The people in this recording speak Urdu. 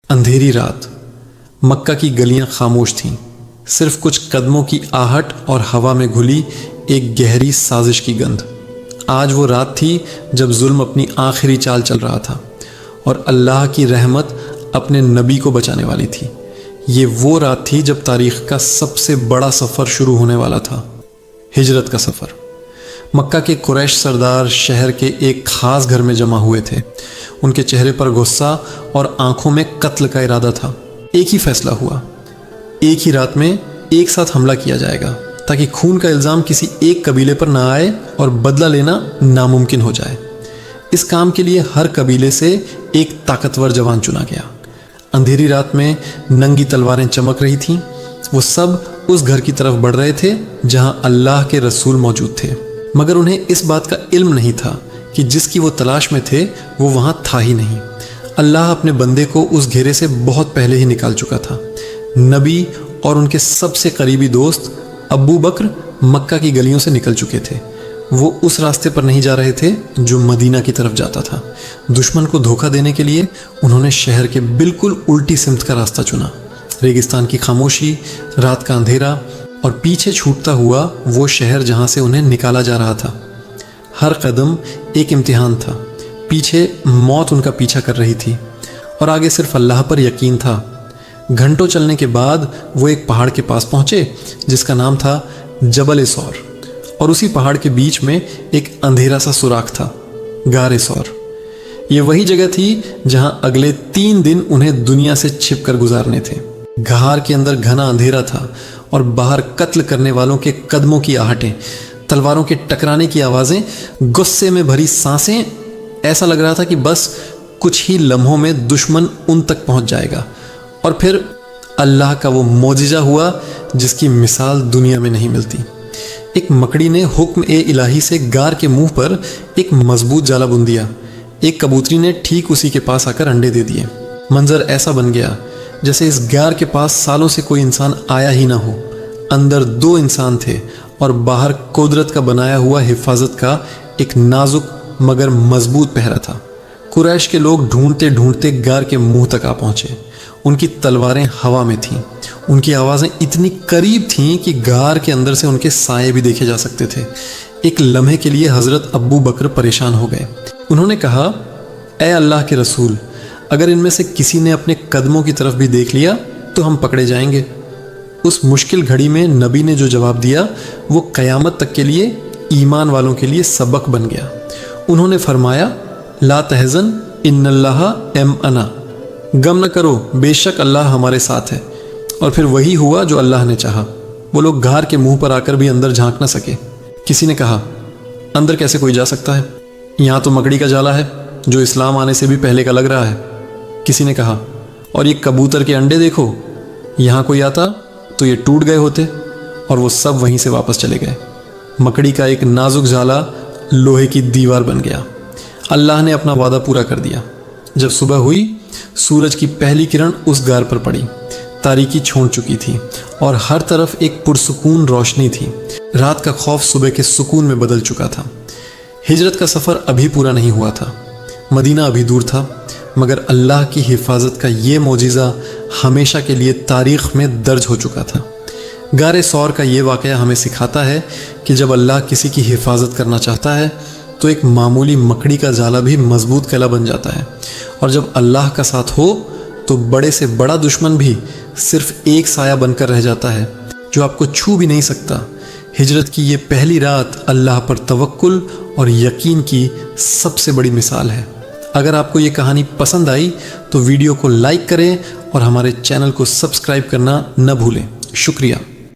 اندھیری رات، مکہ کی گلیاں خاموش تھیں، صرف کچھ قدموں کی آہٹ اور ہوا میں گھلی ایک گہری سازش کی گندھ۔ آج وہ رات تھی جب ظلم اپنی آخری چال چل رہا تھا اور اللہ کی رحمت اپنے نبی کو بچانے والی تھی۔ یہ وہ رات تھی جب تاریخ کا سب سے بڑا سفر شروع ہونے والا تھا، ہجرت کا سفر۔ مکہ کے قریش سردار شہر کے ایک خاص گھر میں جمع ہوئے تھے۔ ان کے چہرے پر غصہ اور آنکھوں میں قتل کا ارادہ تھا۔ ایک ہی فیصلہ ہوا، ایک ہی رات میں ایک ساتھ حملہ کیا جائے گا تاکہ خون کا الزام کسی ایک قبیلے پر نہ آئے اور بدلہ لینا ناممکن ہو جائے۔ اس کام کے لیے ہر قبیلے سے ایک طاقتور جوان چنا گیا۔ اندھیری رات میں ننگی تلواریں چمک رہی تھیں۔ وہ سب اس گھر کی طرف بڑھ رہے تھے جہاں اللہ کے رسول موجود تھے، مگر انہیں اس بات کا علم نہیں تھا کہ جس کی وہ تلاش میں تھے وہ وہاں تھا ہی نہیں۔ اللہ اپنے بندے کو اس گھیرے سے بہت پہلے ہی نکال چکا تھا۔ نبی اور ان کے سب سے قریبی دوست ابو بکر مکہ کی گلیوں سے نکل چکے تھے۔ وہ اس راستے پر نہیں جا رہے تھے جو مدینہ کی طرف جاتا تھا۔ دشمن کو دھوکہ دینے کے لیے انہوں نے شہر کے بالکل الٹی سمت کا راستہ چنا۔ ریگستان کی خاموشی، رات کا اندھیرا اور پیچھے چھوٹتا ہوا وہ شہر جہاں سے انہیں نکالا جا رہا تھا۔ ہر قدم ایک امتحان تھا۔ پیچھے موت ان کا پیچھا کر رہی تھی اور آگے صرف اللہ پر یقین تھا۔ گھنٹوں چلنے کے بعد وہ ایک پہاڑ کے پاس پہنچے جس کا نام تھا جبل سور، اور اسی پہاڑ کے بیچ میں ایک اندھیرا سا سوراخ تھا، غار سور۔ یہ وہی جگہ تھی جہاں اگلے 3 دن انہیں دنیا سے چھپ کر گزارنے تھے۔ غار کے اندر گھنا اندھیرا تھا اور باہر قتل کرنے والوں کے قدموں کی آہٹیں، تلواروں کے ٹکرانے کی آوازیں، غصے میں بھری سانسیں۔ ایسا لگ رہا تھا کہ بس کچھ ہی لمحوں میں دشمن ان تک پہنچ جائے گا، اور پھر اللہ کا وہ معجزہ ہوا جس کی مثال دنیا میں نہیں ملتی۔ ایک مکڑی نے حکم الہی سے غار کے منہ پر ایک مضبوط جالا بن دیا۔ ایک کبوتری نے ٹھیک اسی کے پاس آ کر انڈے دے دیے۔ منظر ایسا بن گیا جیسے اس غار کے پاس سالوں سے کوئی انسان آیا ہی نہ ہو۔ اندر 2 انسان تھے اور باہر قدرت کا بنایا ہوا حفاظت کا ایک نازک مگر مضبوط پہرا تھا۔ قریش کے لوگ ڈھونڈتے ڈھونڈتے غار کے منہ تک آ پہنچے۔ ان کی تلواریں ہوا میں تھیں، ان کی آوازیں اتنی قریب تھیں کہ غار کے اندر سے ان کے سائے بھی دیکھے جا سکتے تھے۔ ایک لمحے کے لیے حضرت ابو بکر پریشان ہو گئے۔ انہوں نے کہا، اے اللہ کے رسول، اگر ان میں سے کسی نے اپنے قدموں کی طرف بھی دیکھ لیا تو ہم پکڑے جائیں گے۔ اس مشکل گھڑی میں نبی نے جو جواب دیا وہ قیامت تک کے لیے ایمان والوں کے لیے سبق بن گیا۔ انہوں نے فرمایا، لا تحزن ان اللہ معنا، غم نہ کرو، بے شک اللہ ہمارے ساتھ ہے۔ اور پھر وہی ہوا جو اللہ نے چاہا۔ وہ لوگ غار کے منہ پر آ کر بھی اندر جھانک نہ سکے۔ کسی نے کہا، اندر کیسے کوئی جا سکتا ہے؟ یہاں تو مکڑی کا جالا ہے جو اسلام آنے سے بھی پہلے کا لگ رہا ہے۔ کسی نے کہا، اور یہ کبوتر کے انڈے دیکھو، یہاں کوئی آتا تو یہ ٹوٹ گئے ہوتے۔ اور وہ سب وہیں سے واپس چلے گئے۔ مکڑی کا ایک نازک جالا لوہے کی دیوار بن گیا۔ اللہ نے اپنا وعدہ پورا کر دیا۔ جب صبح ہوئی، سورج کی پہلی کرن اس غار پر پڑی۔ تاریکی چھونٹ چکی تھی اور ہر طرف ایک پرسکون روشنی تھی۔ رات کا خوف صبح کے سکون میں بدل چکا تھا۔ ہجرت کا سفر ابھی پورا نہیں ہوا تھا، مدینہ ابھی دور تھا، مگر اللہ کی حفاظت کا یہ معجزہ ہمیشہ کے لیے تاریخ میں درج ہو چکا تھا۔ غار سور کا یہ واقعہ ہمیں سکھاتا ہے کہ جب اللہ کسی کی حفاظت کرنا چاہتا ہے تو ایک معمولی مکڑی کا جالا بھی مضبوط قلعہ بن جاتا ہے، اور جب اللہ کا ساتھ ہو تو بڑے سے بڑا دشمن بھی صرف ایک سایہ بن کر رہ جاتا ہے جو آپ کو چھو بھی نہیں سکتا۔ ہجرت کی یہ پہلی رات اللہ پر توکل اور یقین کی سب سے بڑی مثال ہے۔ اگر آپ کو یہ کہانی پسند آئی تو ویڈیو کو لائک کریں اور ہمارے چینل کو سبسکرائب کرنا نہ بھولیں۔ شکریہ۔